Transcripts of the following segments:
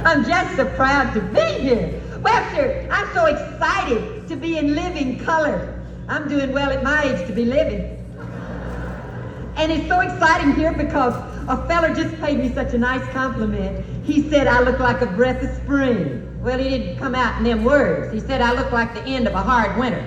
I'm just so proud to be here. Well, sir, I'm so excited to be in living color. I'm doing well at my age to be living. And it's so exciting here because a feller just paid me such a nice compliment. He said I look like a breath of spring. Well, he didn't come out in them words. He said I look like the end of a hard winter.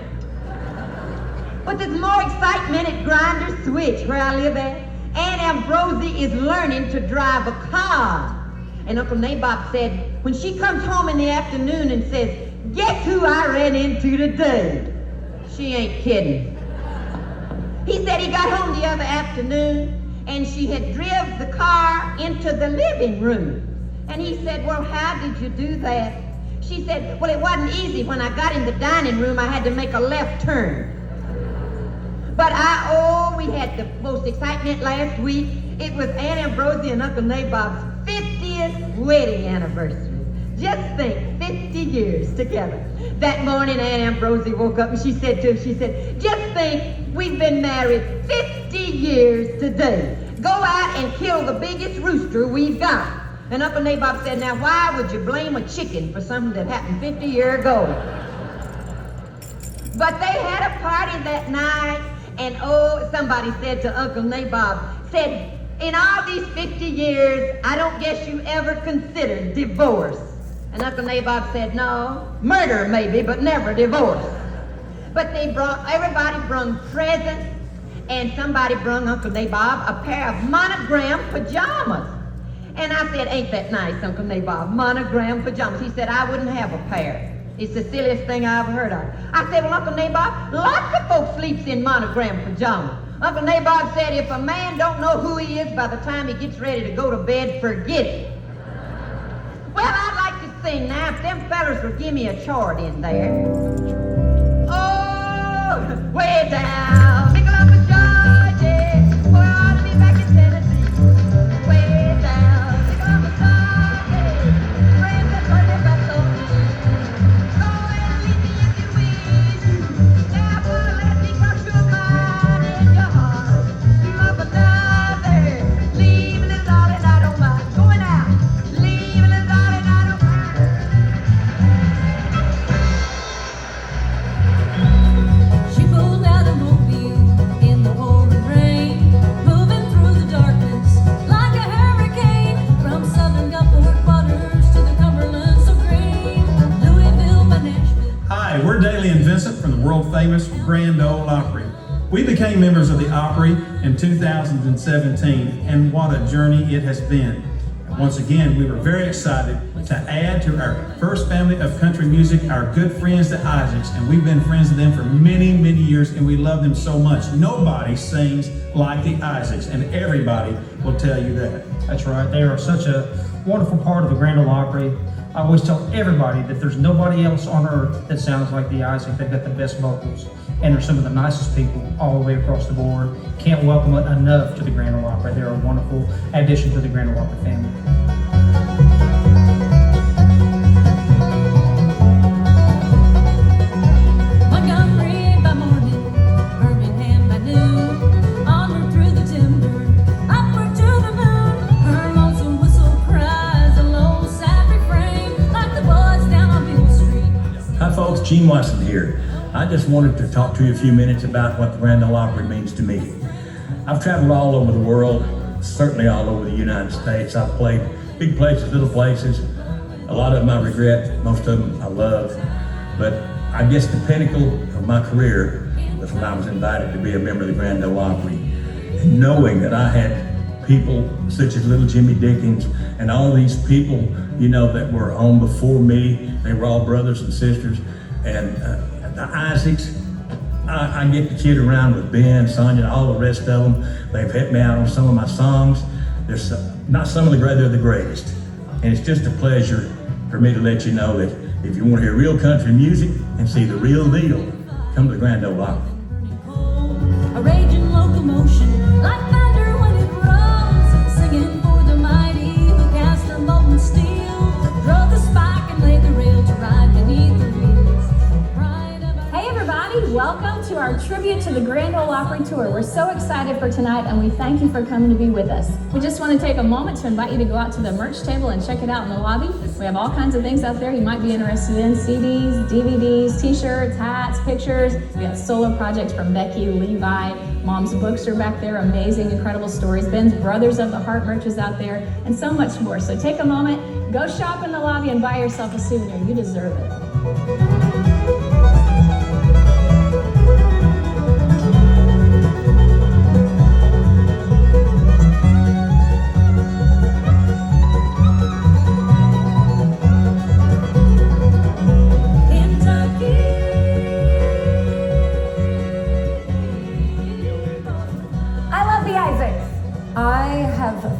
But there's more excitement at Grinder Switch, where I live at. Aunt Ambrosie is learning to drive a car. And Uncle Nabob said, when she comes home in the afternoon and says, guess who I ran into today? She ain't kidding. He said he got home the other afternoon and she had driven the car into the living room. And he said, well, how did you do that? She said, well, it wasn't easy. When I got in the dining room, I had to make a left turn. But we had the most excitement last week. It was Aunt Ambrosie and Uncle Nabob's 50th wedding anniversary. Just think, 50 years together. That morning, Aunt Ambrosie woke up and she said to him, she said, just think, we've been married 50 years today. Go out and kill the biggest rooster we've got. And Uncle Nabob said, now why would you blame a chicken for something that happened 50 years ago? But they had a party that night, and somebody said to Uncle Nabob, said, in all these 50 years, I don't guess you ever considered divorce. And Uncle Nabob said, no, murder maybe, but never divorce. But everybody brung presents, and somebody brung Uncle Nabob a pair of monogram pajamas. And I said, ain't that nice, Uncle Nabob, monogram pajamas? He said, I wouldn't have a pair. It's the silliest thing I ever heard of. I said, well, Uncle Nabob, lots of folks sleeps in monogram pajamas. Uncle Nabob said, if a man don't know who he is by the time he gets ready to go to bed, forget it. Well, I'd like to sing now. If them fellas would give me a chord in there. Oh, way down, Michelopolis, Georgia, where I ought to be back in Tennessee. Way down, Michelopolis, Georgia, friends that hurt their back so deep. Go and leave me if you wish. Now, boy, let me crush your mind in your heart. Love another, leaving is all that I don't mind. Going out, leaving is all that I don't mind. She pulled out a mobile in the pouring rain, moving through the darkness like a hurricane, from southern Gulfport waters to the Cumberland so green, Louisville by Nashville. Hi, we're Daly and Vincent from the world-famous Grand Ole Opry. We became members of the Opry in 2017, and what a journey it has been. And once again, we were very excited to add to our first family of country music our good friends, the Isaacs, and we've been friends with them for many, many years, and we love them so much. Nobody sings like the Isaacs, and everybody will tell you that. That's right. They are such a wonderful part of the Grand Ole Opry. I always tell everybody that there's nobody else on earth that sounds like the Isaac. They've got the best vocals, and they're some of the nicest people all the way across the board. Can't welcome it enough to the Grand Ole Opry. They're a wonderful addition to the Grand Ole Opry family. Montgomery by morning, Birmingham by noon, onward through the timber, upward to the moon. Her lonesome whistle cries a low, sad refrain, like the boys down on Beale Street. Hi folks, Gene Watson here. I just wanted to talk to you a few minutes about what the Grand Ole Opry means to me. I've traveled all over the world, certainly all over the United States. I've played big places, little places. A lot of them I regret, most of them I love. But I guess the pinnacle of my career was when I was invited to be a member of the Grand Ole Opry. And knowing that I had people such as little Jimmy Dickens and all these people, you know, that were on before me. They were all brothers and sisters. And the Isaacs, I get to kid around with Ben, Sonia, and all the rest of them. They've helped me out on some of my songs. They're not some of the great, they're the greatest. And it's just a pleasure for me to let you know that if you want to hear real country music and see the real deal, come to the Grand Ole Opry. A raging locomotion, like thunder when it rolls, singing for the mighty who cast her molten steel, drove the spike and laid the rail to ride beneath the wheels. Pride of our... Hey everybody, welcome to our tribute to the Grand Ole Opry Tour. We're so excited for tonight, and we thank you for coming to be with us. We just want to take a moment to invite you to go out to the merch table and check it out in the lobby. We have all kinds of things out there you might be interested in: CDs, DVDs, t-shirts, hats, pictures. We have solo projects from Becky, Levi. Mom's books are back there, amazing, incredible stories. Ben's Brothers of the Heart merch is out there, and so much more. So take a moment, go shop in the lobby, and buy yourself a souvenir. You deserve it.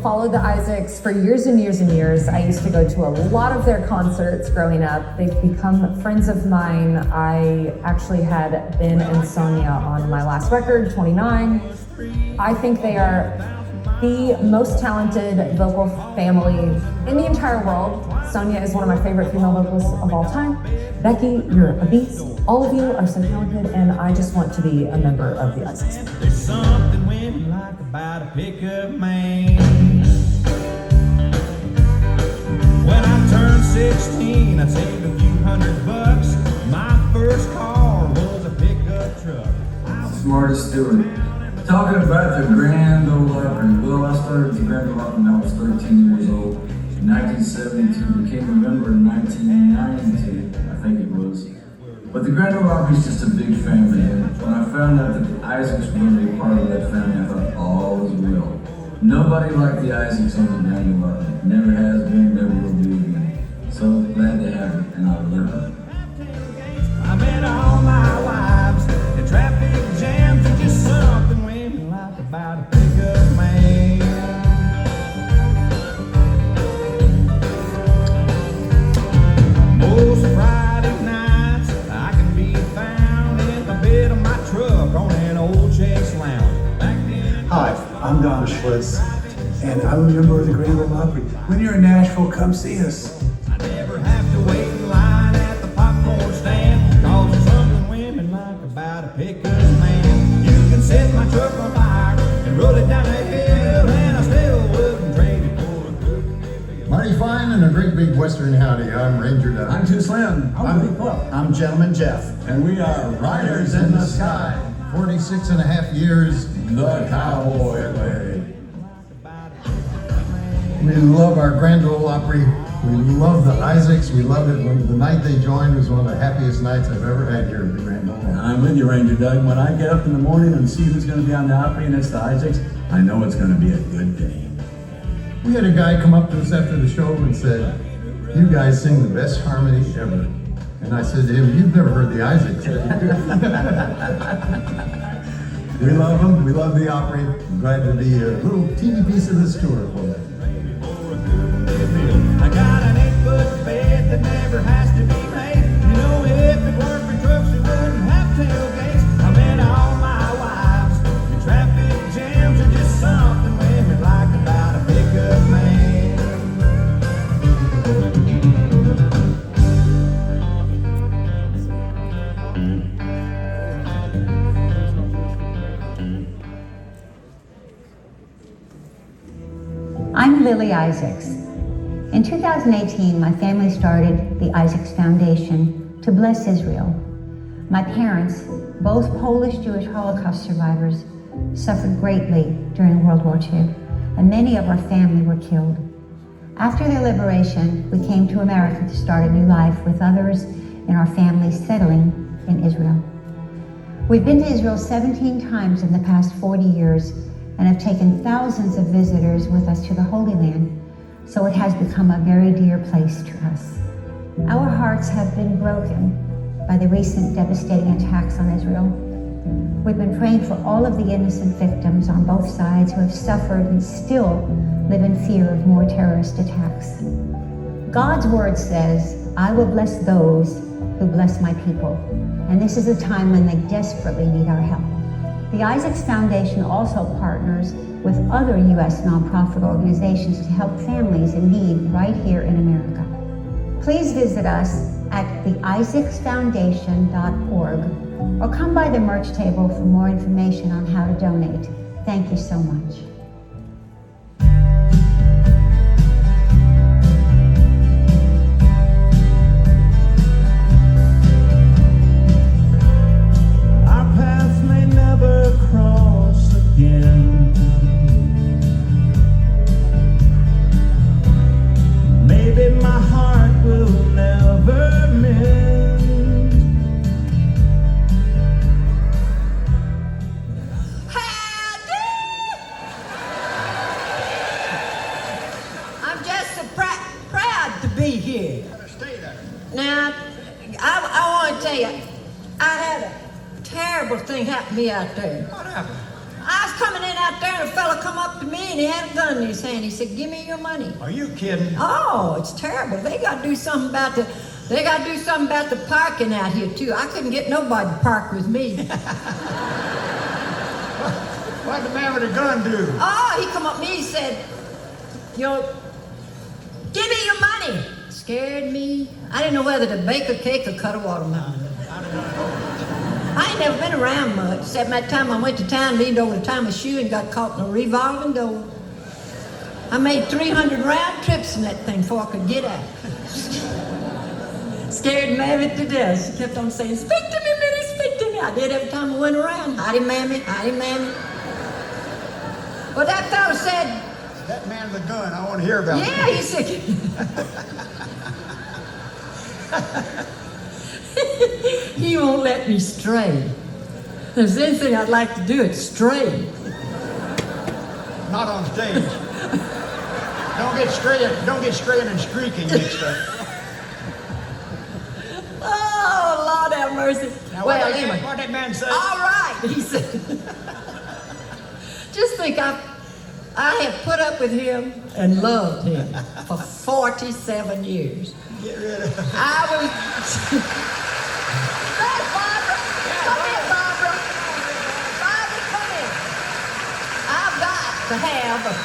Followed the Isaacs for years and years and years. I used to go to a lot of their concerts growing up. They've become friends of mine. I actually had Ben and Sonia on my last record, 29. I think they are the most talented vocal family in the entire world. Sonia is one of my favorite female vocalists of all time. Becky, you're a beast. All of you are so talented, and I just want to be a member of the Isaacs. There's something women like about a pickup man. When I turned 16, I saved a few $100. My first car was a pickup truck. Smartest Stewart. Talking about the Grand Ole Opry. Well, I started the Grand Ole Opry when I was 13 years old. In 1972, became a member in 1992, I think it was. But the Grand Ole Opry is just a big family, and when I found out that the Isaacs were going to be part of that family, I thought all was well. Nobody like the Isaacs on the Grand Ole Opry. Never has been, never will be again. So glad to have it, and I love it. I met all my wives, and traffic jams are just something women like about a pickup man. Most Friday nights, I can be found in the bed of my truck on an old Chase Lounge. Back then, hi, I'm Don Schlitz, and I'm a member of the Grand Ole Opry. When you're in Nashville, come see us. I never have to wait in line at the popcorn stand, 'cause there's something women like about a pickup man. You can set my truck on fire and roll it down the hill, and I still wouldn't trade it for a good. Mighty fine and a great big western howdy. I'm Ranger Doug. I'm Too Slim. I'm Gentleman Jeff. And we are Riders in the Sky. 46 and a half years, the cowboy way. We love our Grand Ole Opry. We love the Isaacs. We loved it when the night they joined was one of the happiest nights I've ever had here at the Grand Ole Opry. I'm with you, Ranger Doug. When I get up in the morning and see who's going to be on the Opry and it's the Isaacs, I know it's going to be a good day. We had a guy come up to us after the show and said, "You guys sing the best harmony ever." And I said to him, "You've never heard the Isaacs, have you?" We love them. We love the Opry. I'm glad to be a little teeny piece of this tour for them. I got an 8-foot bed that never has to be made. You know, if it weren't for trucks, it wouldn't have tailgates. I met all my wives, and traffic jams are just something women like about a pickup man. I'm Lily Isaacs. In 2018, my family started the Isaacs Foundation to bless Israel. My parents, both Polish Jewish Holocaust survivors, suffered greatly during World War II, and many of our family were killed. After their liberation, we came to America to start a new life with others in our family settling in Israel. We've been to Israel 17 times in the past 40 years and have taken thousands of visitors with us to the Holy Land, so it has become a very dear place to us. Our hearts have been broken by the recent devastating attacks on Israel. We've been praying for all of the innocent victims on both sides who have suffered and still live in fear of more terrorist attacks. God's word says, "I will bless those who bless my people," and this is a time when they desperately need our help. The Isaacs Foundation also partners with other U.S. nonprofit organizations to help families in need right here in America. Please visit us at theisaacsfoundation.org or come by the merch table for more information on how to donate. Thank you so much. Our paths may never cross again. Maybe my heart will never mend. I'm just so proud to be here. Now, I want to tell you, I had a terrible thing happen to me out there. What happened? I was coming in out there and a fella come up to me and he had a gun in his hand. He said, "Give me your money." Are you kidding? Oh, it's terrible. They got to do something about the parking out here too. I couldn't get nobody to park with me. What'd the man with the gun do? Oh, he come up to me, he said, "Give me your money." Scared me. I didn't know whether to bake a cake or cut a watermelon. I ain't never been around much, except that time I went to town, leaned over to tie my shoe and got caught in a revolving door. I made 300 round trips in that thing before I could get out. Scared Mammy to death. She kept on saying, "Speak to me, Minnie, speak to me." I did every time I went around. "Howdy, Mammy, howdy, Mammy." Well, that fella said, That man with the gun, I want to hear about it. yeah, he said, he won't let me stray. If there's anything I'd like to do, it's stray. Not on stage. Don't get straying and streaking mixed up. Oh, Lord have mercy. Now, Well, what'd anyway. that man say? All right, he said. Just think, I have put up with him and loved him for 47 years. Get rid of him. I was. Hey, Barbara! Come here, Barbara! Barbara, come here! I've got to have her.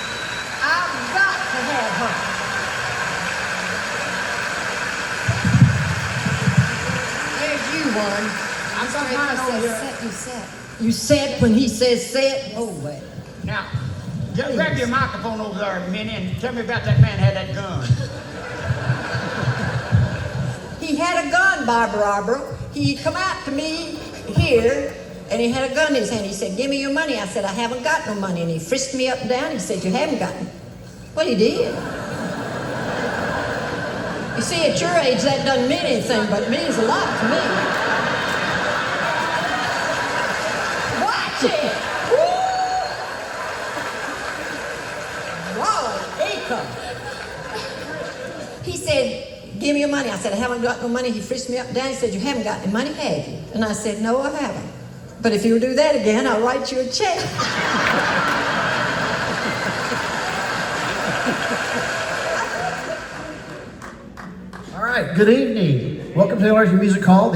There's you one. I've got mine over here. You said when he says set? Oh, well. Now, grab your microphone over there, Minnie, and tell me about that man had that gun. He had a gun, Barbara. He come out to me here, and he had a gun in his hand. He said, "Give me your money." I said, "I haven't got no money." And he frisked me up and down. He said, "You haven't got it." Well, he did. You see, at your age, that doesn't mean anything, but it means a lot to me. Watch it! Woo! Wow, acre. He said, "Give me your money." I said, "I haven't got no money." He frisked me up and down. He said, "You haven't got any money, have you?" And I said, "No, I haven't. But if you'll do that again, I'll write you a check." All right, good evening. Welcome to Large Music Hall.